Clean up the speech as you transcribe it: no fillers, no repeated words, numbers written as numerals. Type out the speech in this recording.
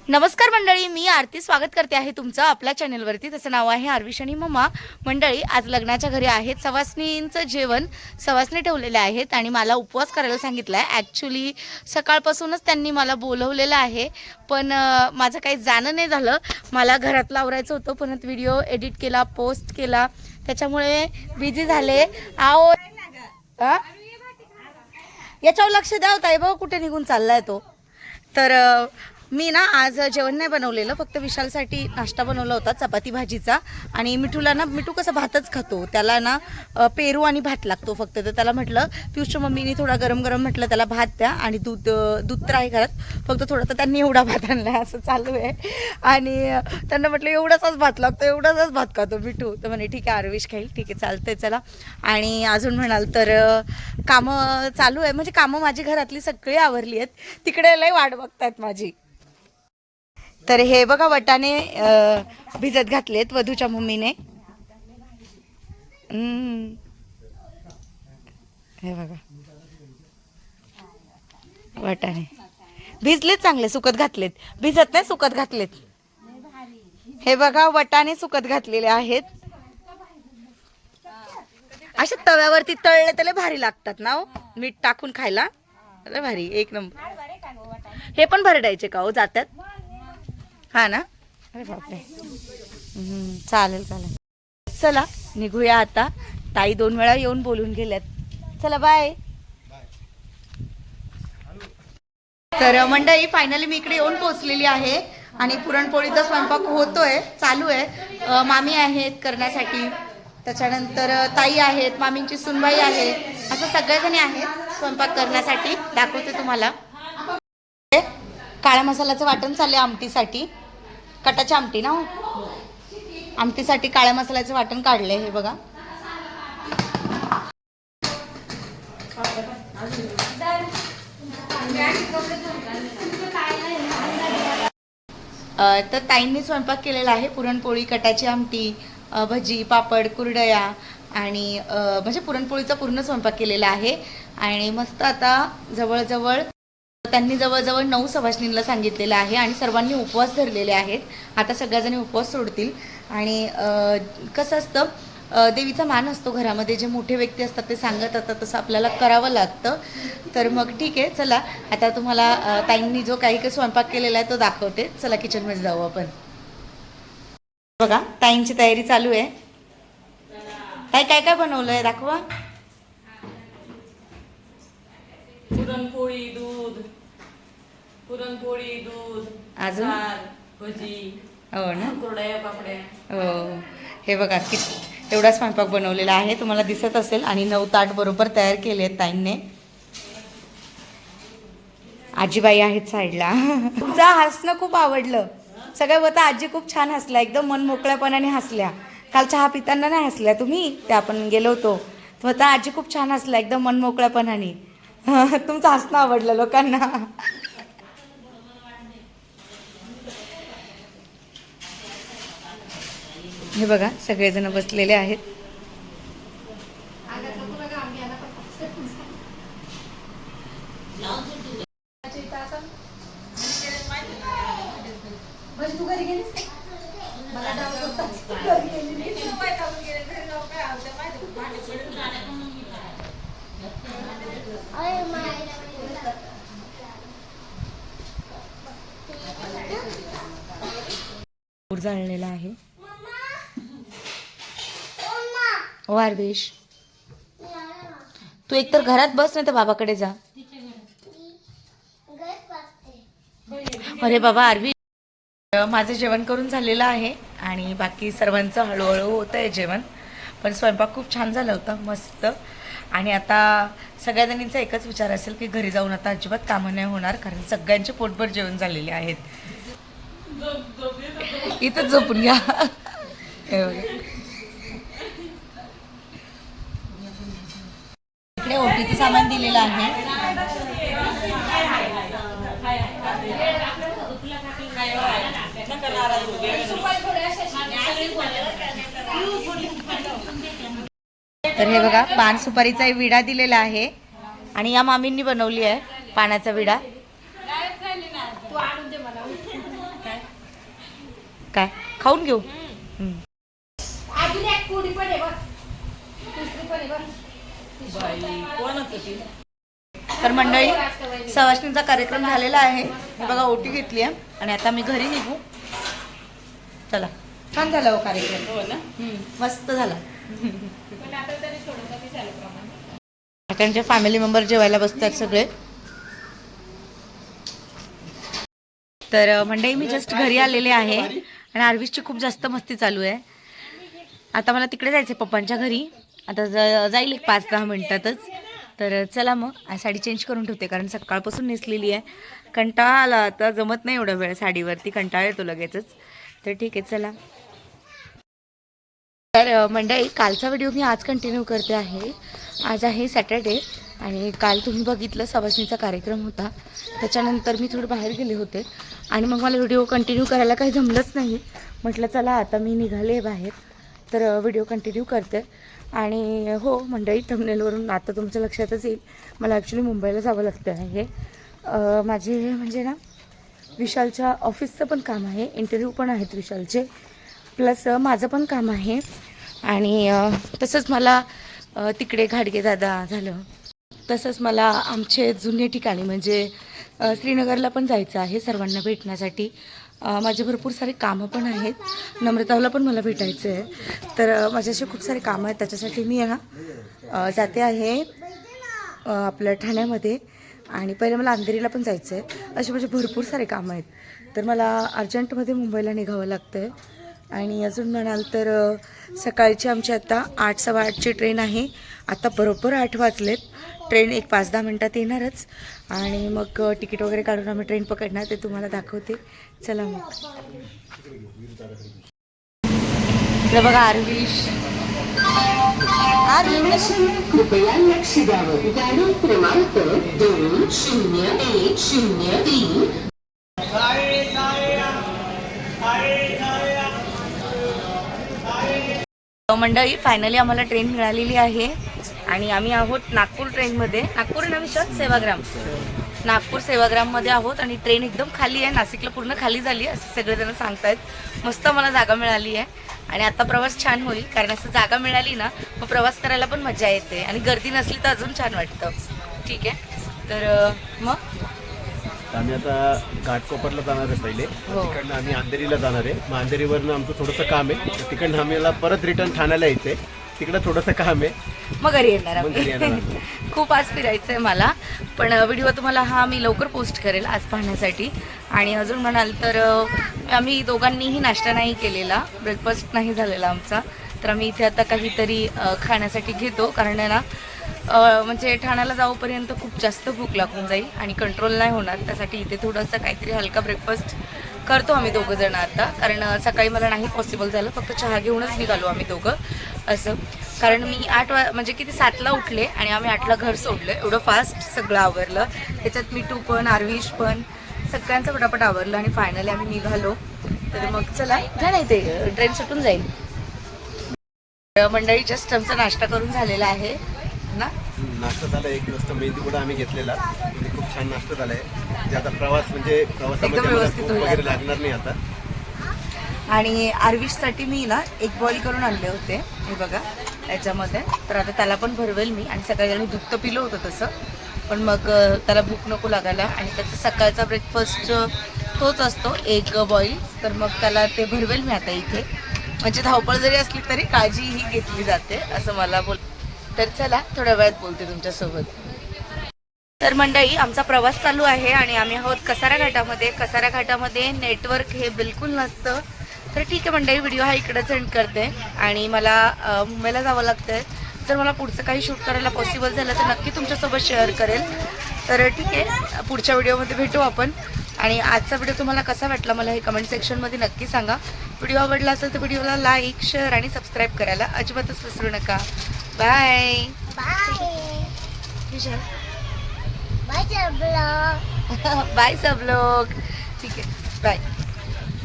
नमस्कार मंडळी, मी आरती स्वागत करते आहे तुमचं आपल्या चॅनलवरती. त्याचं नाव आहे आरविश आणि मम्मा. मंडळी, आज लग्नाच्या घरी आहेत. सवासणींचं जेवण सवासणी ठेवलेले आहेत आणि मला उपवास करायला सांगितलं आहे. ॲक्च्युली सकाळपासूनच त्यांनी मला बोलवलेलं आहे, पण माझं काही जाणं नाही झालं. मला घरातलं आवरायचं होतं, पण व्हिडिओ एडिट केला, पोस्ट केला, त्याच्यामुळे बिझी झाले. आओ याच्यावर लक्ष द्या होता. बघा कुठे निघून चाललाय तो. तर मी ना आज जेवण नाही बनवलेलं, फक्त विशालसाठी नाश्ता बनवला होता, चपाती भाजीचा. आणि मिठूला ना, मिठू कसं भातच खातो, त्याला ना पेरू आणि भात लागतो फक्त. तर त्याला म्हटलं, पियुषच्या मम्मीने थोडा गरम गरम म्हटलं त्याला भात द्या आणि दूध तर आहे घरात, फक्त थोडा. तर त्यांनी एवढा भात आणला असं चालू आहे. आणि त्यांना म्हटलं एवढाच भात लागतो, एवढाच भात खातो मिठू. तर म्हणे ठीक आहे आरविश खाईल, ठीक आहे चालतंय चला. आणि अजून म्हणाल तर कामं चालू आहे, म्हणजे कामं माझी घरातली सगळी आवरली आहेत, तिकडे लई वाट बघतायत माझी. तर हे बघा वटाणे भिजत घातलेत वधूच्या मम्मीने. हे बघा वटाणे भिजलेत, चांगले सुकत घातलेत, भिजत नाही सुकत घातलेत. हे बघा वटाणे सुकत घातलेले आहेत. अशा तव्यावरती तळले त्याला भारी लागतात ना हो, मीठ टाकून खायला लय भारी, एक नंबर. हे पण भरडायचे का हो जातात? हा ना, अरे बापरे. चालेल चालेल, चला निघूया आता. ताई 2 वेळा येऊन बोलून गेल्यात. चला बाय. तर मंडळी, फायनली मी इकडे येऊन पोहोचलेली आहे आणि पुरणपोळीचा स्वयंपाक होतोय, चालू आहे. मामी आहेत करण्यासाठी, त्याच्यानंतर ताई आहेत, मामींची सुनबाई आहे, असं सगळेजणी आहेत स्वयंपाक करण्यासाठी. दाखवते तुम्हाला. काळ्या मसाल्याचं वाटण चालले आमटीसाठी, कटाची आमटी ना, आमटीसाठी काळ्या मसाल्याचं वाटण काढले. हे बघा. तर ताईंनी स्वयंपाक केलेला आहे, पुरणपोळी, कटाची आमटी, भजी, पापड, कुरडया आणि म्हणजे पुरणपोळीचा पूर्ण स्वयंपाक केलेला आहे. आणि मस्त आता जवळजवळ त्यांनी 9 सवासणींना सांगितलेलं आहे आणि सर्वांनी उपवास धरलेले आहेत. आता सगळ्याजणी उपवास सोडतील. आणि कसं असतं, देवीचा मान असतो घरामध्ये, जे मोठे व्यक्ती असतात ते सांगत असतात, तसं आपल्याला करावं लागतं. तर मग ठीक आहे, चला आता तुम्हाला ताईंनी जो काही स्वयंपाक केलेला आहे तो दाखवते. चला किचनमध्ये जाऊ आपण. बघा ताईंची तयारी चालू आहे. ताई काय काय बनवलं आहे दाखवा. पुरणपोळी, दूध, अजून भजी, हो ना, कुरडया, पापड्या. हो. हे बघा एवढा स्वयंपाक बनवलेला आहे, तुम्हाला दिसत असेल. आणि 9 ताट बरोबर तयार केले आहेत ताईंने. आजीबाई आहेत साईडला. तुमचं हसणं खूप आवडलं, सगळं होतं. आजी खूप छान हसल्या, एकदम मन मोकळ्यापणाने हसल्या. काल चहा पिताना नाही हसल्या तुम्ही, ते आपण गेलो होतो, तर आजी खूप छान हसल्या, एकदम मन मोकळ्यापणाने. तुमचं हसणं आवडलं लोकांना. हे बघा सगळेजण बसलेले आहेत. जाळलेला आहे. वारवेश, तू एकतर घरात बस, नाही तर बाबाकडे जा. अरे बाबा आरवी, माझं जेवण करून झालेलं आहे आणि बाकी सर्वांचं हळूहळू होतं आहे जेवण. पण स्वयंपाक खूप छान झाला होता, मस्त. आणि आता सगळ्या जणींचा एकच विचार असेल की घरी जाऊन आता अजिबात कामं नाही होणार, कारण सगळ्यांचे पोटभर जेवण झालेले आहेत. इथंच झोपून घ्या. इकडे ओटीचं सामान दिलेलं आहे. तर हे बघा पान सुपारीचा विडा दिलेला आहे आणि या मामींनी बनवली आहे पानाचा विडा. खाऊन घेऊ. अजून एक पुडी पण आहे बघ. दुसरी पण आहे बघ. बाई कोणाचं ती तर मंडळी सवाष्णींचा कार्यक्रम झालेला आहे. मी बघा ओटी घेतली आहे आणि आता मी घरी निघू. चला छान झाला हो कार्यक्रम. हो ना मस्त झाला. पण आता तरी थोडं कमी झालं प्रमाण. त्यांचे फॅमिली मेंबर जेवायला बसतात सगळे. तर मंडळी मी जस्ट घरी आलेले आहे आणि आरवीची खूप जास्त मस्ती चालू आहे. आता मला तिकडे जायचं आहे पप्पांच्या घरी. आता जाईल एक 5-10 मिनिटातच. तर चला मग आज साडी चेंज करून ठेवते कारण सकाळपासून नेसलेली आहे. कंटाळा आला आता, जमत नाही एवढा वेळ साडीवरती, कंटाळा येतो लगेचच. तर ठीक आहे चला. तर मंडळी कालचा व्हिडिओ मी आज कंटिन्यू करते आहे. आज आहे सॅटर्डे आणि काल तुम्ही बघितलं सवाष्णीचा कार्यक्रम होता. त्याच्यानंतर मी थोडं बाहेर गेले होते आणि मग मला व्हिडिओ कंटिन्यू करायला काही जमलंच नाही. म्हटलं चला आता मी निघाले बाहेर तर व्हिडिओ कंटिन्यू करते. आणि हो मंडळी थंबनेलवरून आता तुमच्या लक्षातच येईल मला ॲक्च्युली मुंबईला जावं लागतं आहे. माझे म्हणजे ना विशालच्या ऑफिसचं पण काम आहे, इंटरव्ह्यू पण आहेत विशालचे, प्लस माझं पण काम आहे. आणि तसंच मला तिकडे घाडगे दादा झालं, तसंच मला आमचे जुने ठिकाणी म्हणजे श्रीनगरला पण जायचं आहे सर्वांना भेटण्यासाठी. माझे भरपूर सारे कामं पण आहेत. नम्रताला पण मला भेटायचं आहे. तर माझे असे खूप सारे कामं आहेत. त्याच्यासाठी मी जाते आहे आपल्या ठाण्यामध्ये आणि पहिले मला अंधेरीला पण जायचं आहे. असे माझे भरपूर सारे कामं आहेत. तर मला अर्जंटमध्ये मुंबईला निघावं लागतं आहे. आणि अजून म्हणाल तर सकाळची आमची आता 8:15ची ट्रेन आहे. आता बरोबर 8 वाजलेत. ट्रेन एक 5-10 मिनटात येणारच आणि मग तिकीट वगैरे काढून आम्ही ट्रेन पकडणार, ते तुम्हाला दाखवते. चला मग. इकडे बघा आरवीश. कृपया लक्ष द्यावं. गाडी क्रमांक 200103. मंडळी फायनली आम्हाला ट्रेन मिळालेली आहे आणि आम्ही आहोत नागपूर ट्रेनमध्ये. नागपूर ना विशाल सेवाग्राम, नागपूर सेवाग्राममध्ये आहोत आणि ट्रेन एकदम खाली आहे. नाशिकला पूर्ण खाली झाली आहे असं सगळेजण सांगतायत. मस्त मला जागा मिळाली आहे आणि आता प्रवास छान होईल कारण असं जागा मिळाली ना मग प्रवास करायला पण मजा येते आणि गर्दी नसली तर अजून छान वाटतं. ठीक आहे तर मग आम्ही आता घाटकोपरला जाणार आहे पहिले. हो. तिकडनं आम्ही अंधेरीला जाणार आहे. मग अंधेरीवरनं आमचं थोडंसं काम आहे. तिकडनं आम्हाला परत रिटर्न ठाण्याला यायचं आहे. तिकडं थोडंसं काम आहे. मग घरी येणार मग घरी येणार आम्ही. खूप आज फिरायचं आहे मला, पण व्हिडिओ तुम्हाला हा मी लवकर पोस्ट करेल आज पाहण्यासाठी. आणि अजून म्हणाल तर आम्ही दोघांनीही नाश्ता नाही केलेला, ब्रेकफास्ट नाही झालेला आमचा. तर आम्ही इथे आता काहीतरी खाण्यासाठी घेतो कारण आहे ना म्हणजे ठाण्याला जाऊपर्यंत खूप जास्त भूक लागून जाईल आणि कंट्रोल नाही होणार. त्यासाठी इथे थोडंसं काहीतरी हलका ब्रेकफास्ट करतो आम्ही दोघं जण आता, कारण सकाळी मला नाही पॉसिबल झालं. फक्त चहा घेऊनच निघालो आम्ही दोघं असं. कारण मी 8 म्हणजे किती 7ला उठले आणि आम्ही 8ला घर सोडलं. एवढं फास्ट सगळं आवरलं. त्याच्यात मिठू पण आरवीश पण सगळ्यांचं पटापट आवरलं आणि फायनली आम्ही निघालो. तर मग चला जा नाही ते ट्रेन सुटून जाईल. मंडळी जस्ट आमचा नाश्ता करून झालेला आहे ना. नाश्ता झाला. 1 वाजता मेहंदीपुडा आम्ही घेतलेला आणि खूप छान नाश्ता झाला आहे. म्हणजे आता प्रवास म्हणजे प्रवासामध्ये एकदम मला व्यवस्थित भूक होईल वगैरे आता. लागणार नाही आता. आणि आरवीशसाठी मी ना एक बॉईल करून आणले होते हे बघा याच्यामध्ये. तर आता त्याला पण भरवेल मी. आणि सकाळी त्याने दूध तर पिलं होतं तसं, पण मग त्याला भूक नको लागायला आणि त्याचा सकाळचा ब्रेकफास्ट तोच असतो एक बॉईल. तर मग त्याला ते भरवेल मी आता इथे. म्हणजे धावपळ जरी असली तरी काळजी ही घेतली जाते असं मला बोल. तर चला थोड्या वेळात बोलते तुमच्यासोबत. तर मंडळी आमचा प्रवास चालू आहे आणि आम्ही आहोत कसारा घाटामध्ये. कसारा घाटामध्ये नेटवर्क हे बिलकुल नसतं. तर ठीक आहे मंडळी, व्हिडिओ हा इकडंच एंड करते आणि मला मुंबईला जावं लागतं आहे. जर मला पुढचं काही शूट करायला पॉसिबल झालं तर नक्की तुमच्यासोबत शेअर करेल. तर ठीक आहे, पुढच्या व्हिडिओमध्ये भेटू आपण. आणि आजचा व्हिडिओ तुम्हाला कसा वाटला मला हे कमेंट सेक्शनमध्ये नक्की सांगा. व्हिडिओ आवडला असेल तर व्हिडिओला लाईक, शेअर आणि सबस्क्राईब करायला अजिबातच विसरू नका. बाय बाय सब लोग. ठीक आहे, बाय.